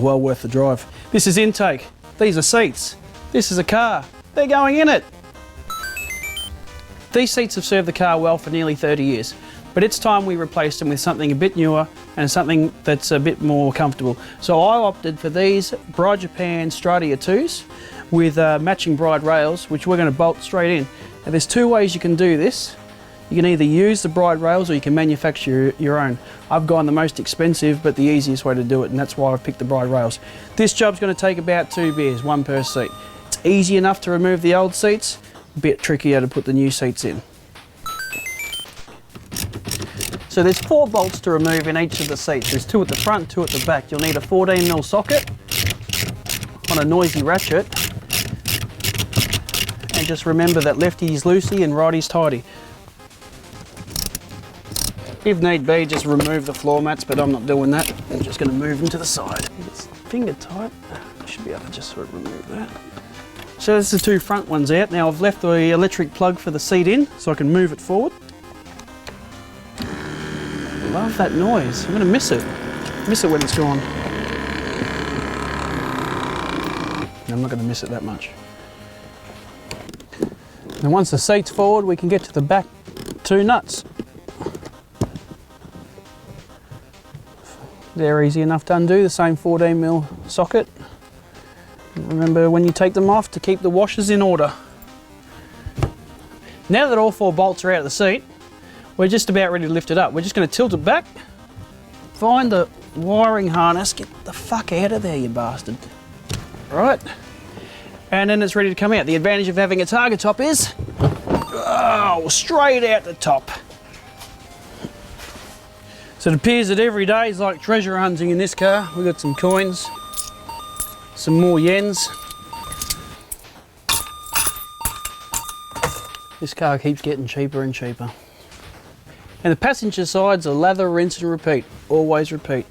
well worth the drive. This is intake, these are seats, this is a car, they're going in it. These seats have served the car well for nearly 30 years, but it's time we replaced them with something a bit newer and something that's a bit more comfortable. So I opted for these Bride Stradia IIs with matching Bride rails, which we're going to bolt straight in. Now there's two ways you can do this. You can either use the Bride rails or you can manufacture your own. I've gone the most expensive but the easiest way to do it, and that's why I've picked the Bride rails. This job's going to take about 2 beers, 1 per seat. It's easy enough to remove the old seats, a bit trickier to put the new seats in. So there's 4 bolts to remove in each of the seats. There's 2 at the front, 2 at the back. You'll need a 14mm socket on a noisy ratchet. And just remember that lefty's loosey and righty's tighty. If need be, just remove the floor mats, but I'm not doing that. I'm just going to move them to the side. It's finger tight. I should be able to just sort of remove that. So there's the 2 front ones out. Now I've left the electric plug for the seat in so I can move it forward. Love that noise. I'm going to miss it. Miss it when it's gone. I'm not going to miss it that much. And once the seat's forward, we can get to the back 2 nuts. They're easy enough to undo, the same 14mm socket. Remember when you take them off to keep the washers in order. Now that all 4 bolts are out of the seat, we're just about ready to lift it up. We're just going to tilt it back, find the wiring harness, get the fuck out of there, you bastard. Right, and then it's ready to come out. The advantage of having a target top is, oh, straight out the top. So it appears that every day is like treasure hunting in this car. We've got some coins, some more yens. This car keeps getting cheaper and cheaper. And the passenger sides are lather, rinse and repeat. Always repeat.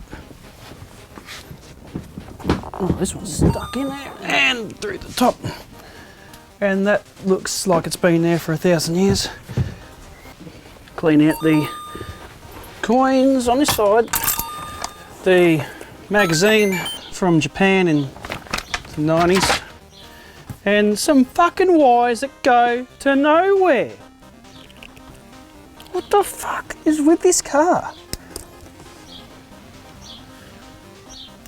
Oh, this one's stuck in there and through the top. And that looks like it's been there for 1,000 years. Clean out the coins on this side. The magazine from Japan in the 90s. And some fucking wires that go to nowhere. What the fuck is with this car?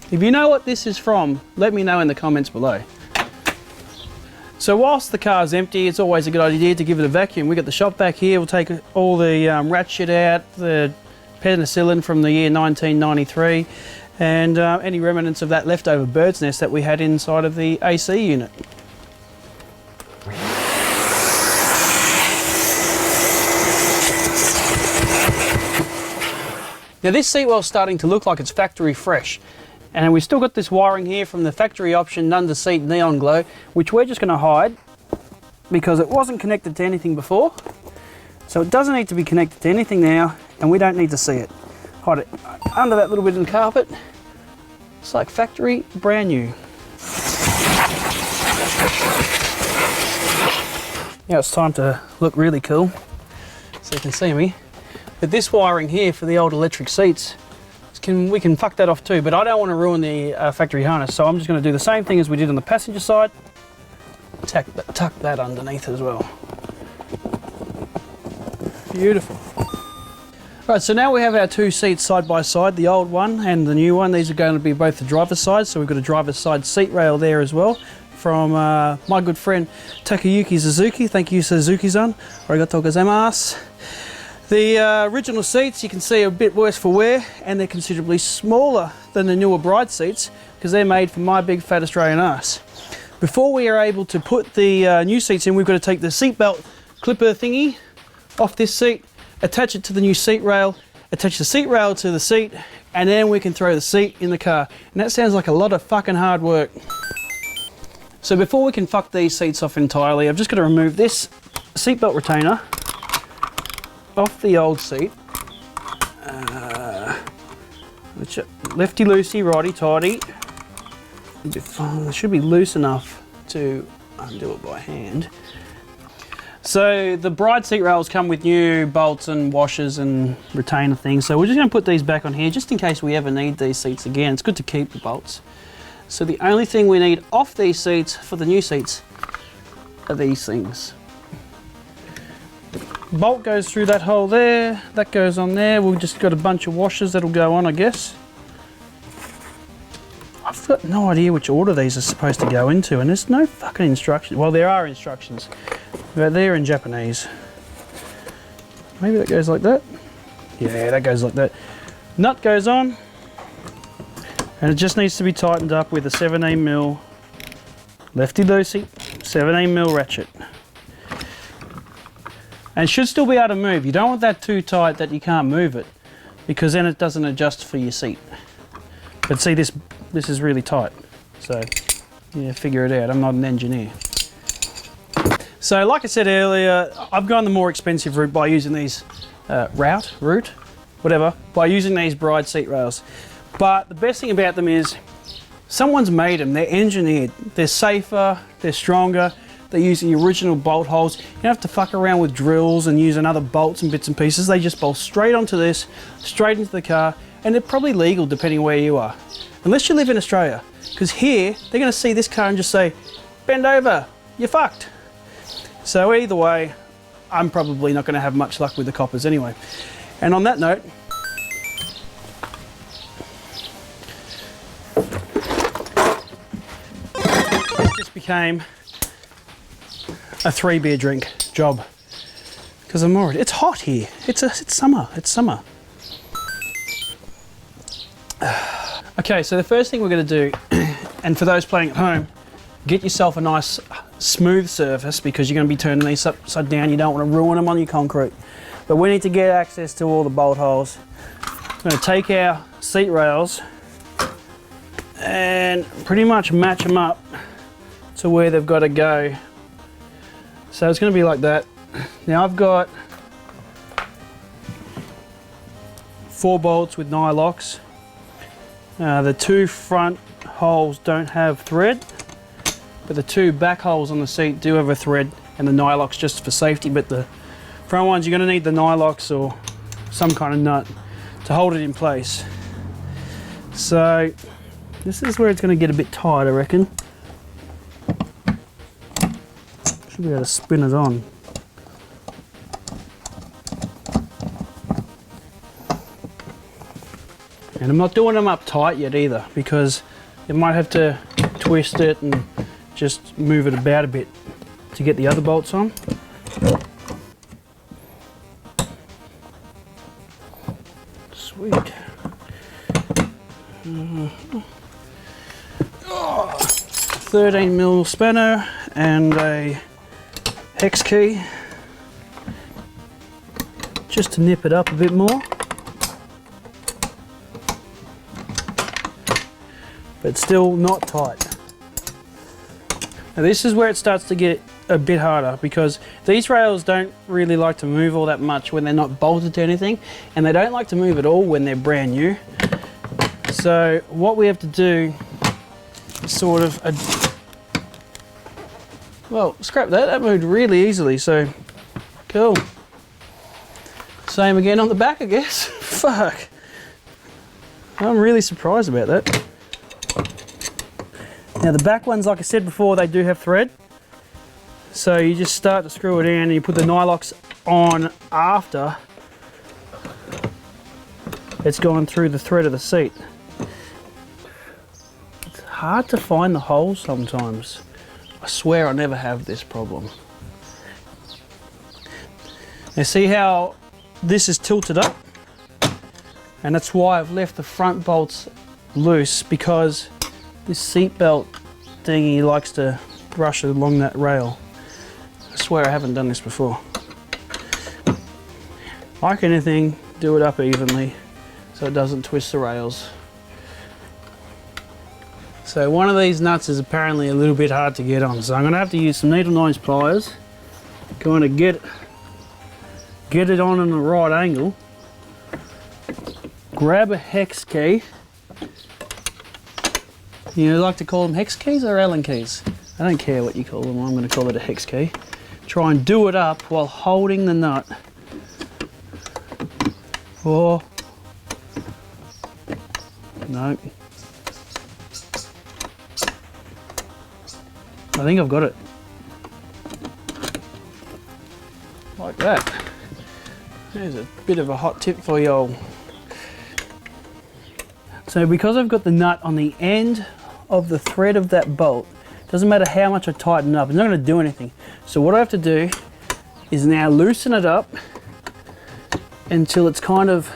If you know what this is from, let me know in the comments below. So whilst the car's empty, it's always a good idea to give it a vacuum. We've got the shop vac here. We'll take all the rat shit out, the penicillin from the year 1993, and any remnants of that leftover bird's nest that we had inside of the AC unit. Now this seatwell's starting to look like it's factory fresh, and we've still got this wiring here from the factory option under seat neon glow, which we're just going to hide because it wasn't connected to anything before. So it doesn't need to be connected to anything now, and we don't need to see it. Hide it under that little bit of the carpet. It's like factory brand new. Now it's time to look really cool, so you can see me. But this wiring here for the old electric seats, we can fuck that off too, but I don't want to ruin the factory harness, so I'm just going to do the same thing as we did on the passenger side. Tuck that underneath as well. Beautiful. Right, so now we have our 2 seats side by side, the old one and the new one. These are going to be both the driver's side, so we've got a driver's side seat rail there as well from my good friend Takayuki Suzuki. Thank you, Suzuki-san. Arigatou gozaimasu. The original seats, you can see, are a bit worse for wear, and they're considerably smaller than the newer Bride seats because they're made for my big fat Australian ass. Before we are able to put the new seats in, we've got to take the seatbelt clipper thingy off this seat, attach it to the new seat rail, attach the seat rail to the seat, and then we can throw the seat in the car. And that sounds like a lot of fucking hard work. So before we can fuck these seats off entirely, I've just got to remove this seatbelt retainer off the old seat. Which lefty loosey, righty tighty. It should be loose enough to undo it by hand. So the Bride seat rails come with new bolts and washers and retainer things. So we're just going to put these back on here just in case we ever need these seats again. It's good to keep the bolts. So the only thing we need off these seats for the new seats are these things. Bolt goes through that hole there, that goes on there. We've just got a bunch of washers that'll go on, I guess. I've got no idea which order these are supposed to go into, and there's no fucking instructions. Well, there are instructions, but they're in Japanese. Maybe that goes like that. Yeah, that goes like that. Nut goes on, and it just needs to be tightened up with a 17mm lefty loosey 17mm ratchet. And should still be able to move. You don't want that too tight that you can't move it, because then it doesn't adjust for your seat. But see, this is really tight. So yeah, figure it out. I'm not an engineer. So like I said earlier, I've gone the more expensive route by using these by using these Bride seat rails. But the best thing about them is someone's made them. They're engineered. They're safer. They're stronger. They use the original bolt holes. You don't have to fuck around with drills and using other bolts and bits and pieces. They just bolt straight onto this, straight into the car, and they're probably legal depending where you are. Unless you live in Australia, because here they're going to see this car and just say, bend over, you're fucked. So either way, I'm probably not going to have much luck with the coppers anyway. And on that note, it just became a 3 beer drink job, because it's hot here. It's summer. Okay, so the first thing we're going to do, and for those playing at home, get yourself a nice smooth surface, because you're going to be turning these upside down. You don't want to ruin them on your concrete. But we need to get access to all the bolt holes. We're going to take our seat rails and pretty much match them up to where they've got to go. So it's going to be like that. Now I've got 4 bolts with nylocks. The 2 front holes don't have thread, but the 2 back holes on the seat do have a thread, and the nylocks just for safety. But the front ones, you're going to need the nylocks or some kind of nut to hold it in place. So this is where it's going to get a bit tight, I reckon. Should be able to spin it on. And I'm not doing them up tight yet either, because you might have to twist it and just move it about a bit to get the other bolts on. Sweet. 13mm spanner and a hex key just to nip it up a bit more. But still not tight. Now this is where it starts to get a bit harder, because these rails don't really like to move all that much when they're not bolted to anything, and they don't like to move at all when they're brand new. So what we have to do is sort of, well, scrap that, that moved really easily, so cool. Same again on the back, I guess. Fuck. I'm really surprised about that. Now the back ones, like I said before, they do have thread. So you just start to screw it in and you put the nylocks on after it's gone through the thread of the seat. It's hard to find the holes sometimes. I swear I never have this problem. Now see how this is tilted up? And that's why I've left the front bolts loose, because this seat belt thingy likes to brush along that rail. I swear I haven't done this before. Like anything, do it up evenly so it doesn't twist the rails. So one of these nuts is apparently a little bit hard to get on, so I'm going to have to use some needle nose pliers, kind of get it on in the right angle, grab a hex key. You like to call them hex keys or Allen keys? I don't care what you call them, I'm going to call it a hex key. Try and do it up while holding the nut. Or, no. I think I've got it. Like that. There's a bit of a hot tip for you all. So because I've got the nut on the end of the thread of that bolt, doesn't matter how much I tighten it up, it's not going to do anything. So what I have to do is now loosen it up until it's kind of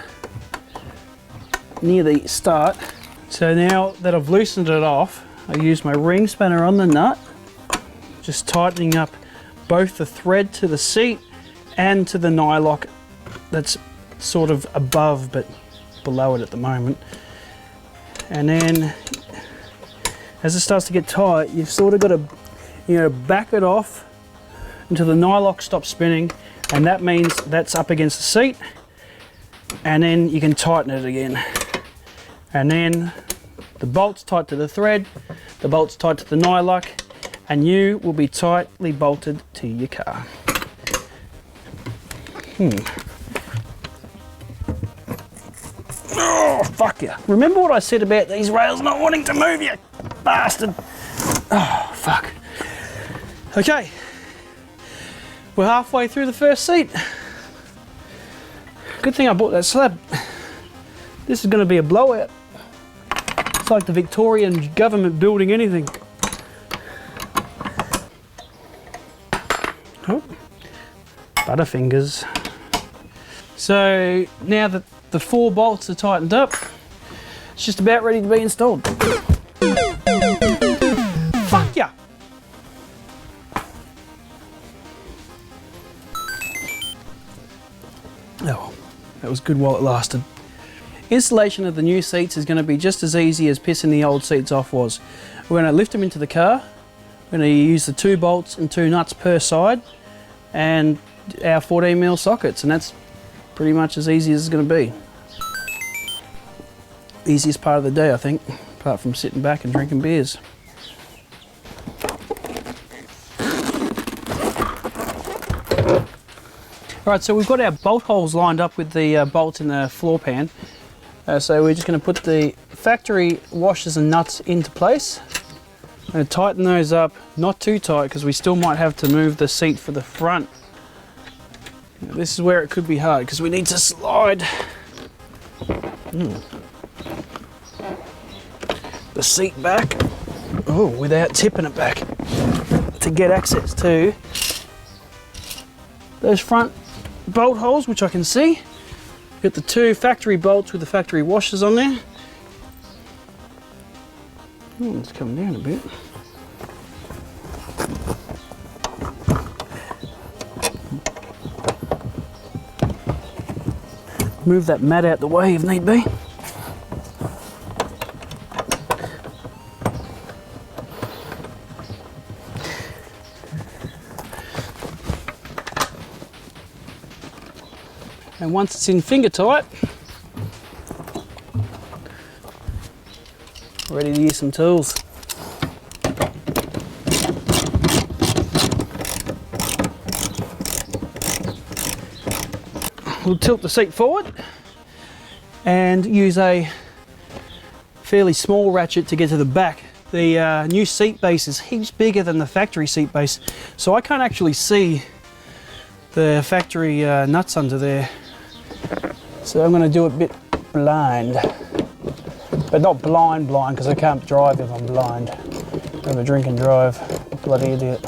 near the start. So now that I've loosened it off, I use my ring spanner on the nut, just tightening up both the thread to the seat and to the nylock that's sort of above but below it at the moment. And then as it starts to get tight, you've sort of got to, you know, back it off until the nylock stops spinning, and that means that's up against the seat, and then you can tighten it again. And then the bolt's tight to the thread, the bolt's tight to the nylock, and you will be tightly bolted to your car. Oh, fuck you. Remember what I said about these rails not wanting to move, you bastard? Oh, fuck. Okay. We're halfway through the first seat. Good thing I bought that slab. This is going to be a blowout. It's like the Victorian government building anything. Oh. Butterfingers. So now that the 4 bolts are tightened up, it's just about ready to be installed. Fuck ya! Oh, that was good while it lasted. Installation of the new seats is going to be just as easy as pissing the old seats off was. We're going to lift them into the car. We're going to use the 2 bolts and 2 nuts per side and our 14mm sockets, and that's pretty much as easy as it's going to be. Easiest part of the day, I think, apart from sitting back and drinking beers. Alright, so we've got our bolt holes lined up with the bolts in the floor pan. So we're just going to put the factory washers and nuts into place. I'm going to tighten those up, not too tight because we still might have to move the seat for the front. Now, this is where it could be hard because we need to slide the seat back, without tipping it back, to get access to those front bolt holes, which I can see. Got the 2 factory bolts with the factory washers on there. It's coming down a bit. Move that mat out the way if need be. And once it's in finger tight, ready to use some tools. We'll tilt the seat forward and use a fairly small ratchet to get to the back. The new seat base is heaps bigger than the factory seat base, so I can't actually see the factory nuts under there. So I'm going to do it a bit blind, but not blind because I can't drive if I'm blind. Have a drink and drive, bloody idiot.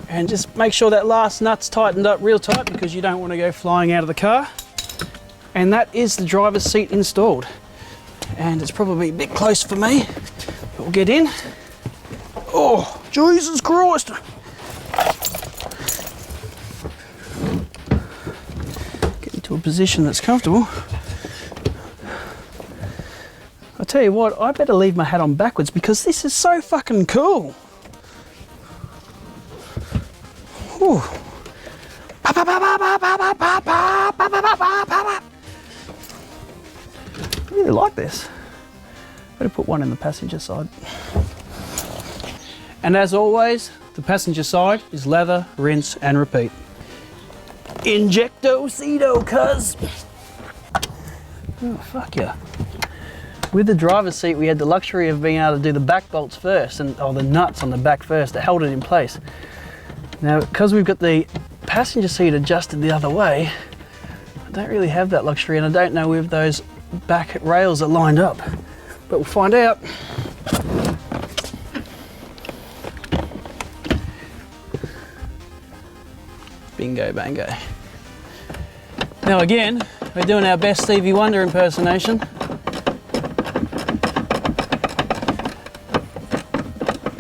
And just make sure that last nut's tightened up real tight because you don't want to go flying out of the car. And that is the driver's seat installed. And it's probably a bit close for me, but we'll get in. Oh, Jesus Christ! Get into a position that's comfortable. I tell you what, I better leave my hat on backwards because this is so fucking cool. Ooh. I really like this. Better put one in the passenger side. And as always, the passenger side is lather, rinse and repeat. Injecto-cedo, cuz. Oh, fuck yeah. With the driver's seat, we had the luxury of being able to do the back bolts first, or the nuts on the back first that held it in place. Now, because we've got the passenger seat adjusted the other way, I don't really have that luxury, and I don't know if those back rails are lined up, but we'll find out. Bingo bango. Now again, we're doing our best Stevie Wonder impersonation.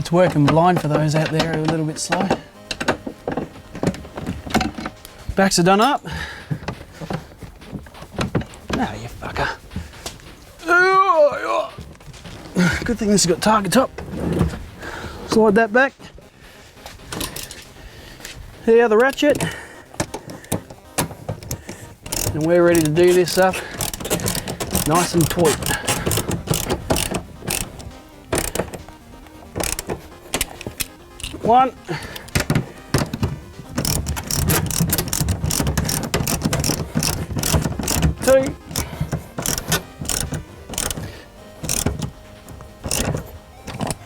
It's working blind for those out there who are a little bit slow. Backs are done up. Now you fucker. Good thing this has got target top. Slide that back. The other ratchet. And we're ready to do this up nice and taut. One. Two.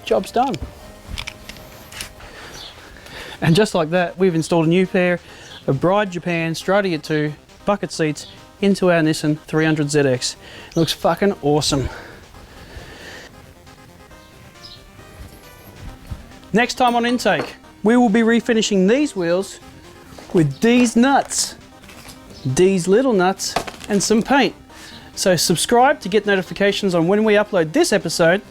Job's done. And just like that, we've installed a new pair of Bride Stradia II bucket seats into our Nissan 300ZX. It looks fucking awesome. Next time on Intake, we will be refinishing these wheels with these nuts, these little nuts, and some paint. So subscribe to get notifications on when we upload this episode,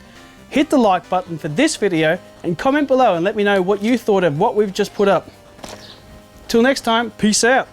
hit the like button for this video, and comment below and let me know what you thought of what we've just put up. Till next time, peace out.